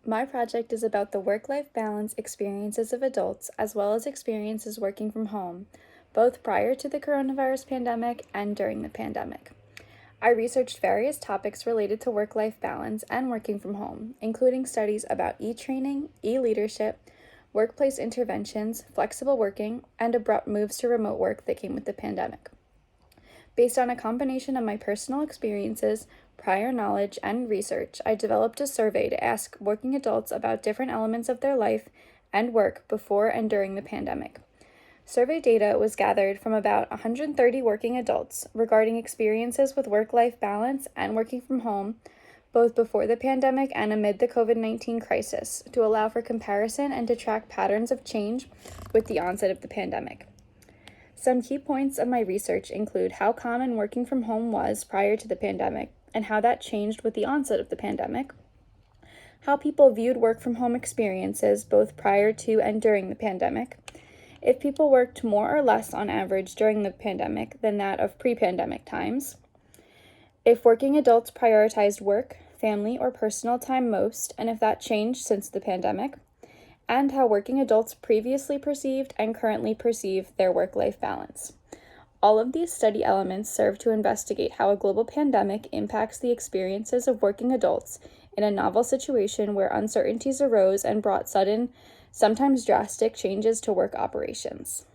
My project is about the work-life balance experiences of adults as well as experiences working from home, both prior to the coronavirus pandemic and during the pandemic. I researched various topics related to work-life balance and working from home, including studies about e-training, e-leadership, workplace interventions, flexible working, and abrupt moves to remote work that came with the pandemic. Based on a combination of my personal experiences, prior knowledge, and research, I developed a survey to ask working adults about different elements of their life and work before and during the pandemic. Survey data was gathered from about 130 working adults regarding experiences with work-life balance and working from home, both before the pandemic and amid the COVID-19 crisis, to allow for comparison and to track patterns of change with the onset of the pandemic. Some key points of my research include how common working from home was prior to the pandemic and how that changed with the onset of the pandemic, how people viewed work from home experiences both prior to and during the pandemic, if people worked more or less on average during the pandemic than that of pre-pandemic times, if working adults prioritized work, family, or personal time most, and if that changed since the pandemic, and how working adults previously perceived and currently perceive their work-life balance. All of these study elements serve to investigate how a global pandemic impacts the experiences of working adults in a novel situation where uncertainties arose and brought sudden, sometimes drastic changes to work operations.